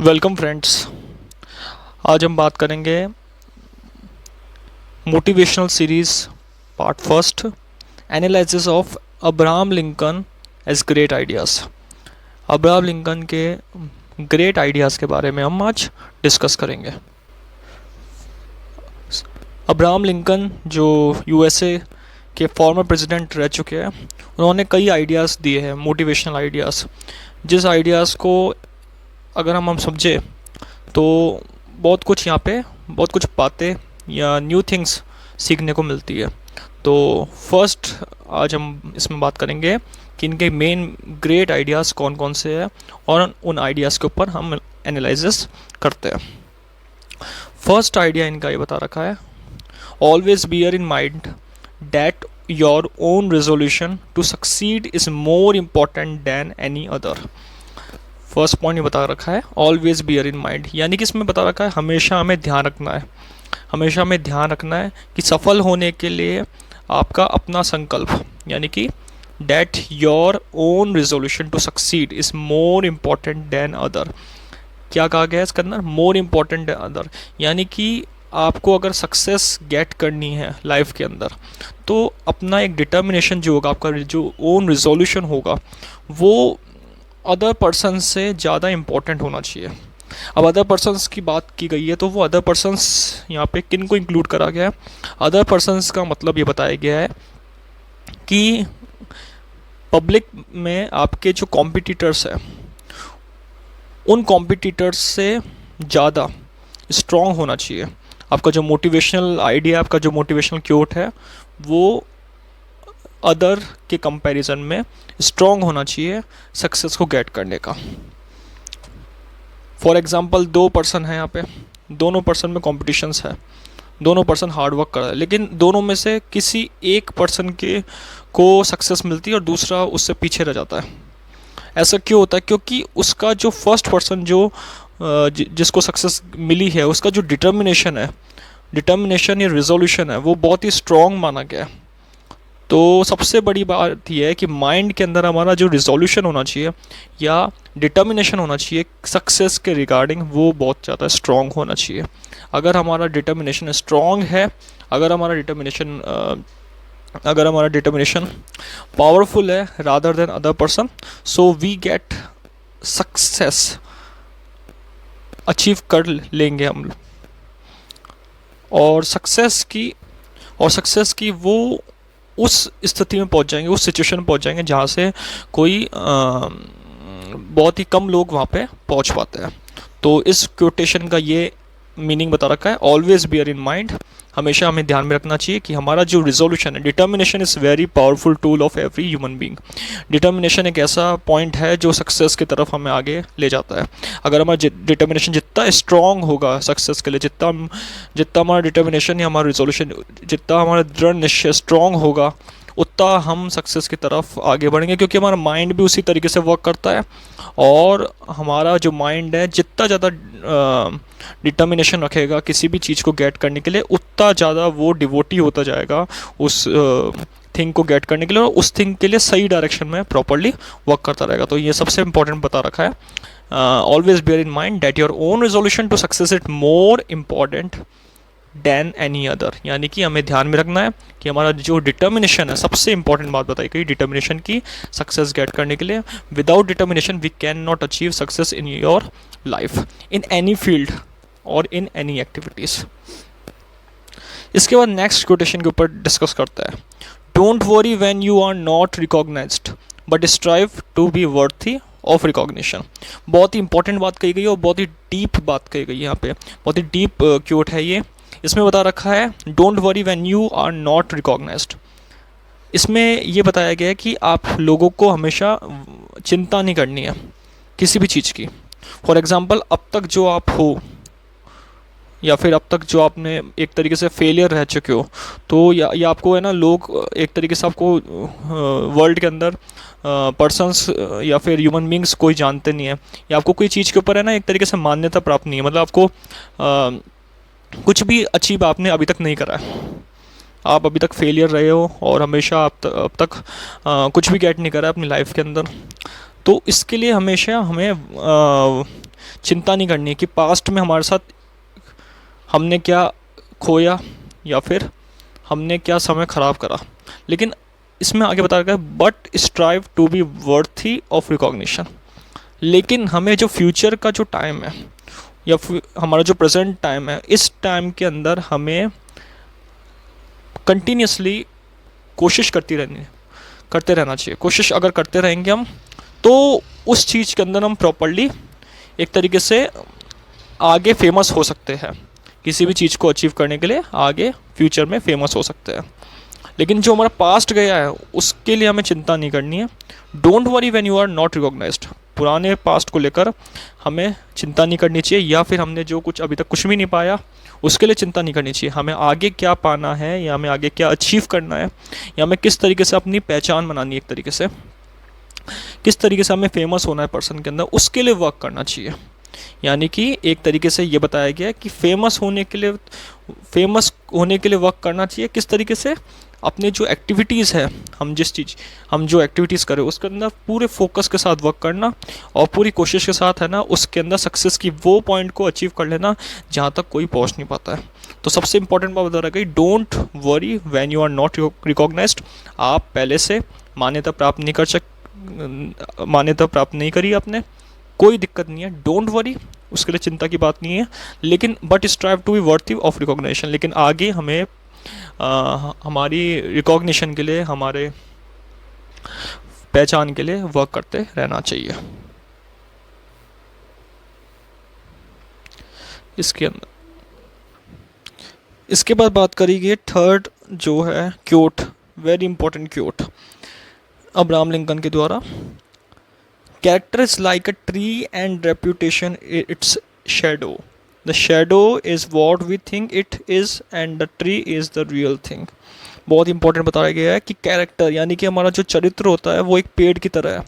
Welcome friends. आज हम बात करेंगे motivational series part first, analysis of Abraham Lincoln as great ideas. Abraham Lincoln के ग्रेट आइडियाज़ के बारे में हम आज डिस्कस करेंगे। अब्राहम लिंकन जो यूएसए के फॉर्मर प्रेसिडेंट रह चुके हैं, उन्होंने कई आइडियाज़ दिए हैं, मोटिवेशनल आइडियाज़, जिस आइडियाज़ को अगर हम समझे तो बहुत कुछ बातें या न्यू थिंग्स सीखने को मिलती है। तो फर्स्ट आज हम इसमें बात करेंगे कि इनके मेन ग्रेट आइडियाज़ कौन कौन से हैं और उन आइडियाज़ के ऊपर हम एनालिसिस करते हैं। फर्स्ट आइडिया इनका ये बता रखा है, always bear in mind that your own resolution to succeed is more important than any other. First point ये बता रखा है, ऑलवेज बियर इन माइंड, यानी कि इसमें बता रखा है हमेशा हमें ध्यान रखना है कि सफल होने के लिए आपका अपना संकल्प, यानी कि that your own resolution to succeed is more important than other. क्या कहा गया है इसके अंदर? मोर इम्पॉर्टेंट दैन अदर, यानी कि आपको अगर सक्सेस गेट करनी है लाइफ के अंदर तो अपना एक डिटर्मिनेशन जो होगा, आपका जो ओन रेजोल्यूशन होगा, वो अदर पर्सन से ज़्यादा इम्पोर्टेंट होना चाहिए। अब अदर पर्सन्स की बात की गई है तो वो अदर पर्सन्स यहाँ पे किन को इंक्लूड करा गया है? अदर पर्सन्स का मतलब ये बताया गया है कि पब्लिक में आपके जो कॉम्पिटिटर्स हैं, उन कॉम्पिटिटर्स से ज़्यादा स्ट्रॉन्ग होना चाहिए। आपका जो मोटिवेशनल आइडिया, आपका जो मोटिवेशनल क्योट है, वो अदर के कंपैरिजन में स्ट्रॉन्ग होना चाहिए सक्सेस को गेट करने का। फॉर एग्जांपल, दो पर्सन हैं यहाँ पे, दोनों पर्सन में कॉम्पिटिशन्स है, दोनों पर्सन हार्ड वर्क कर रहे हैं, लेकिन दोनों में से किसी एक पर्सन के को सक्सेस मिलती है और दूसरा उससे पीछे रह जाता है। ऐसा क्यों होता है? क्योंकि उसका जो फर्स्ट पर्सन जो जिसको सक्सेस मिली है, उसका जो डिटर्मिनेशन या रिजोल्यूशन है, वो बहुत ही स्ट्रॉन्ग माना गया है। तो सबसे बड़ी बात यह है कि माइंड के अंदर हमारा जो रिजोल्यूशन होना चाहिए या डिटर्मिनेशन होना चाहिए सक्सेस के रिगार्डिंग, वो बहुत ज़्यादा स्ट्रॉन्ग होना चाहिए। अगर हमारा डिटर्मिनेशन स्ट्रॉन्ग है, अगर हमारा डिटर्मिनेशन पावरफुल है rather than other person, so we get success, achieve कर लेंगे हम। और सक्सेस की वो उस स्थिति में पहुंच जाएंगे, उस सिचुएशन में पहुंच जाएंगे जहाँ से कोई बहुत ही कम लोग वहाँ पे पहुंच पाते हैं। तो इस क्वोटेशन का ये मीनिंग बता रखा है, ऑलवेज बियर इन माइंड, हमेशा हमें ध्यान में रखना चाहिए कि हमारा जो रिजोल्यूशन है, determination is very powerful tool of every human being. Determination एक ऐसा पॉइंट है जो सक्सेस की तरफ हमें आगे ले जाता है। अगर हमारा डिटर्मिनेशन जितना स्ट्रॉन्ग होगा सक्सेस के लिए, जितना हमारा डिटर्मिनेशन या हमारा रिजोल्यूशन, जितना हमारा दृढ़ निश्चय स्ट्रॉन्ग होगा, उतना हम सक्सेस की तरफ आगे बढ़ेंगे, क्योंकि हमारा माइंड भी उसी तरीके से वर्क करता है। और हमारा जो माइंड है, जितना ज़्यादा डिटर्मिनेशन रखेगा किसी भी चीज़ को गेट करने के लिए, उतना ज़्यादा वो डिवोटी होता जाएगा उस थिंग को गेट करने के लिए, और उस थिंग के लिए सही डायरेक्शन में प्रॉपरली वर्क करता रहेगा। तो ये सबसे इंपॉर्टेंट बता रखा है, always bear in mind that your own resolution to success it more important than any other, यानी कि हमें ध्यान में रखना है कि हमारा जो डिटर्मिनेशन है, सबसे इंपॉर्टेंट बात बताई गई डिटर्मिनेशन की सक्सेस गेट करने के लिए। Without determination we can not achieve success in your life, in any field और इन एनी एक्टिविटीज़। इसके बाद नेक्स्ट कोटेशन के ऊपर डिस्कस करता है, don't worry when you are not recognised but strive to be worthy of recognition. बहुत ही important बात कही गई है और बहुत ही डीप बात कही गई है यहाँ पे, बहुत ही डीप क्योट है ये। इसमें बता रखा है, don't worry when you are not recognised. इसमें ये बताया गया है कि आप लोगों को हमेशा चिंता नहीं करनी है किसी भी चीज़ की। फॉर एग्जांपल, अब तक जो आप हो या फिर अब तक जो आपने एक तरीके से फेलियर रह चुके हो, तो या आपको है ना, लोग एक तरीके से आपको वर्ल्ड के अंदर पर्सन्स या फिर ह्यूमन बींग्स कोई जानते नहीं है, या आपको कोई चीज़ के ऊपर है ना एक तरीके से मान्यता प्राप्त नहीं है, मतलब आपको कुछ भी अचीव आपने अभी तक नहीं करा है, आप अभी तक फेलियर रहे हो और हमेशा अब तक कुछ भी गेट नहीं करा अपनी लाइफ के अंदर। तो इसके लिए हमेशा हमें चिंता नहीं करनी है कि पास्ट में हमारे साथ हमने क्या खोया या फिर हमने क्या समय ख़राब करा। लेकिन इसमें आगे बताया गया but strive to be worthy of recognition. लेकिन हमें जो फ्यूचर का जो टाइम है या हमारा जो प्रेजेंट टाइम है, इस टाइम के अंदर हमें कंटिन्यूसली कोशिश करते रहना चाहिए। कोशिश अगर करते रहेंगे हम तो उस चीज़ के अंदर हम प्रॉपरली एक तरीके से आगे फेमस हो सकते हैं। किसी भी चीज़ को अचीव करने के लिए आगे फ्यूचर में फेमस हो सकते हैं। लेकिन जो हमारा पास्ट गया है उसके लिए हमें चिंता नहीं करनी है। Don't worry when you are not recognised. पुराने पास्ट को लेकर हमें चिंता नहीं करनी चाहिए, या फिर हमने जो कुछ अभी तक कुछ भी नहीं पाया उसके लिए चिंता नहीं करनी चाहिए। हमें आगे क्या पाना है या हमें आगे क्या अचीव करना है या हमें किस तरीके से अपनी पहचान बनानी है, एक तरीके से किस तरीके से हमें फेमस होना है पर्सन के अंदर, उसके लिए वर्क करना चाहिए। यानी कि एक तरीके से ये बताया गया है कि फेमस होने के लिए वर्क करना चाहिए। किस तरीके से? अपने जो एक्टिविटीज़ है, हम जो एक्टिविटीज़ करें उसके अंदर पूरे फोकस के साथ वर्क करना और पूरी कोशिश के साथ है ना उसके अंदर सक्सेस की वो पॉइंट को अचीव कर लेना जहाँ तक कोई पहुँच नहीं पाता है। तो सबसे इंपॉर्टेंट बात बता रहा है, don't worry when you are not recognised. आप पहले से मान्यता प्राप्त नहीं करी आपने, कोई दिक्कत नहीं है, डोंट वरी, उसके लिए चिंता की बात नहीं है। लेकिन but strive to be worthy of recognition. लेकिन आगे हमें हमारी रिकॉग्निशन के लिए, हमारे पहचान के लिए वर्क करते रहना चाहिए। इसके बाद बात करेंगे थर्ड जो है quote, very important quote Abraham Lincoln के द्वारा। Character is like a tree and reputation its shadow. The shadow is what we think it is and the tree is the real thing. बहुत important बताया गया है कि character यानी कि हमारा जो चरित्र होता है वो एक पेड़ की तरह है।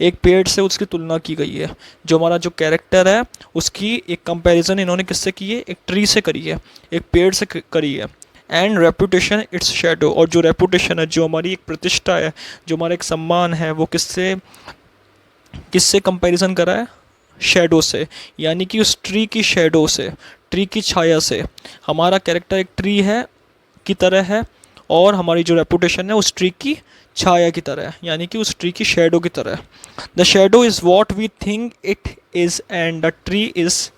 एक पेड़ से उसकी तुलना की गई है। जो हमारा जो कैरेक्टर है उसकी एक कंपैरिजन इन्होंने किससे की है? एक ट्री से करी है, एक पेड़ से करी है। एंड रेपुटेशन इट्स शेडो, और जो रेपुटेशन है, जो हमारी एक प्रतिष्ठा है, जो हमारा एक सम्मान है, वो किससे कंपैरिजन करा है? शेडो से, यानी कि उस ट्री की शेडो से, ट्री की छाया से। हमारा कैरेक्टर एक ट्री है की तरह है और हमारी जो रेपुटेशन है उस ट्री की छाया की तरह है, यानी कि उस ट्री की शेडो की तरह है। The shadow is what we think it is and the tree is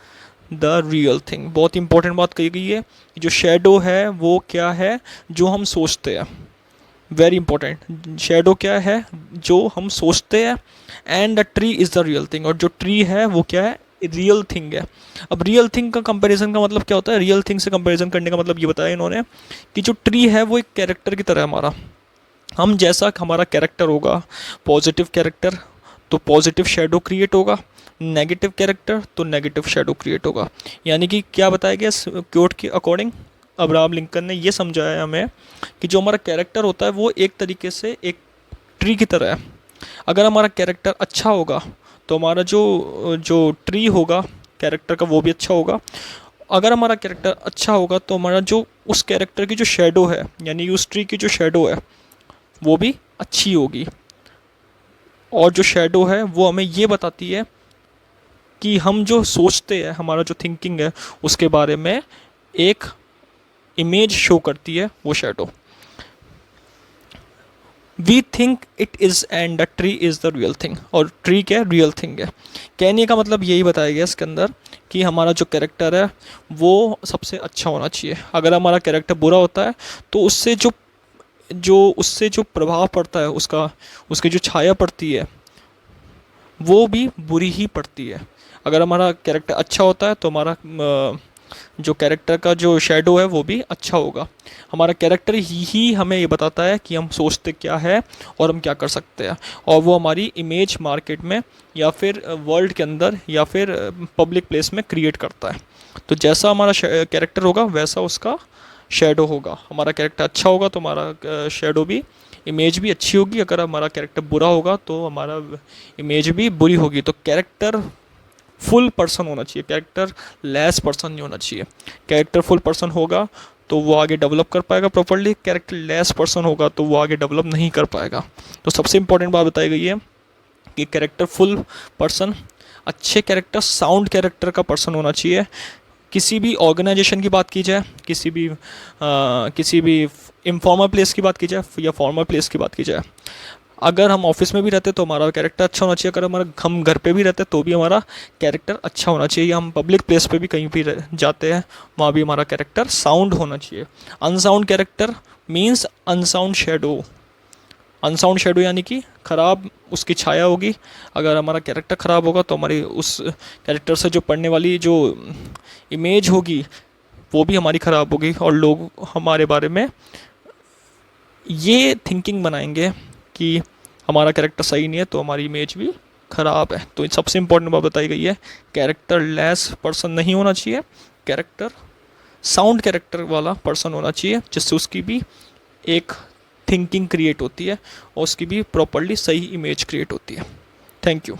the real thing. बहुत इंपॉर्टेंट बात कही गई है। जो शेडो है वो क्या है? जो हम सोचते हैं। वेरी इंपॉर्टेंट, शेडो क्या है? जो हम सोचते हैं। And the tree is the real thing, और जो ट्री है वो क्या है? रियल थिंग है। अब रियल थिंग का कंपैरिजन का मतलब क्या होता है? रियल थिंग से कंपैरिजन करने का मतलब ये बताया इन्होंने कि जो ट्री है वो एक कैरेक्टर की तरह है हमारा। हम जैसा हमारा कैरेक्टर होगा, पॉजिटिव कैरेक्टर तो पॉजिटिव शेडो क्रिएट होगा, नेगेटिव कैरेक्टर तो नेगेटिव शेडो क्रिएट होगा। यानी कि क्या बताया गया क्योट के अकॉर्डिंग? अब्राहम लिंकन ने ये समझाया हमें कि जो हमारा कैरेक्टर होता है वो एक तरीके से एक ट्री की तरह है। अगर हमारा कैरेक्टर अच्छा होगा तो हमारा जो ट्री होगा कैरेक्टर का वो भी अच्छा होगा। अगर हमारा कैरेक्टर अच्छा होगा तो हमारा जो उस कैरेक्टर की जो शेडो है, यानी उस ट्री की जो शेडो है वो भी अच्छी होगी। और जो शेडो है वो हमें ये बताती है कि हम जो सोचते हैं, हमारा जो थिंकिंग है उसके बारे में एक इमेज शो करती है वो shadow. We think it is and the tree is the real thing, और ट्री क्या है? रियल थिंग है। कहने का मतलब यही बताया गया इसके अंदर कि हमारा जो कैरेक्टर है वो सबसे अच्छा होना चाहिए। अगर हमारा कैरेक्टर बुरा होता है तो उससे जो प्रभाव पड़ता है, उसकी जो छाया पड़ती है वो भी बुरी ही पड़ती है। अगर हमारा कैरेक्टर अच्छा होता है तो हमारा जो कैरेक्टर का जो शेडो है वो भी अच्छा होगा। हमारा कैरेक्टर ही हमें ये बताता है कि हम सोचते क्या है और हम क्या कर सकते हैं, और वो हमारी इमेज मार्केट में या फिर वर्ल्ड के अंदर या फिर पब्लिक प्लेस में क्रिएट करता है। तो जैसा हमारा कैरेक्टर होगा वैसा उसका शेडो होगा। हमारा कैरेक्टर अच्छा होगा तो हमारा शेडो भी, इमेज भी अच्छी होगी। अगर हमारा कैरेक्टर बुरा होगा तो हमारा इमेज भी बुरी होगी। तो कैरेक्टर फुल पर्सन होना चाहिए, कैरेक्टर लेस पर्सन नहीं होना चाहिए। कैरेक्टर फुल पर्सन होगा तो वो आगे डेवलप कर पाएगा प्रॉपर्ली, कैरेक्टर लेस पर्सन होगा तो वो आगे डेवलप नहीं कर पाएगा। तो सबसे इंपॉर्टेंट बात बताई गई है कि कैरेक्टर फुल पर्सन अच्छे कैरेक्टर, साउंड कैरेक्टर का पर्सन होना चाहिए। किसी भी ऑर्गेनाइजेशन की बात की जाए, किसी भी इनफॉर्मल प्लेस की बात की जाए या फॉर्मल प्लेस की बात की जाए, अगर हम ऑफिस में भी रहते तो हमारा कैरेक्टर अच्छा होना चाहिए, अगर हम घर पे भी रहते तो भी हमारा कैरेक्टर अच्छा होना चाहिए, या हम पब्लिक प्लेस पे भी कहीं भी जाते हैं वहाँ भी हमारा कैरेक्टर साउंड होना चाहिए। Unsound character means unsound shadow. Unsound shadow यानी कि खराब उसकी छाया होगी। अगर हमारा कैरेक्टर ख़राब होगा तो हमारी उस कैरेक्टर से जो पढ़ने वाली जो इमेज होगी वो भी हमारी ख़राब होगी, और लोग हमारे बारे में ये थिंकिंग बनाएंगे कि हमारा कैरेक्टर सही नहीं है तो हमारी इमेज भी ख़राब है। तो सबसे इम्पोर्टेंट बात बताई गई है, कैरेक्टर लेस पर्सन नहीं होना चाहिए, कैरेक्टर साउंड कैरेक्टर वाला पर्सन होना चाहिए, जिससे उसकी भी एक थिंकिंग क्रिएट होती है और उसकी भी प्रॉपरली सही इमेज क्रिएट होती है। Thank you.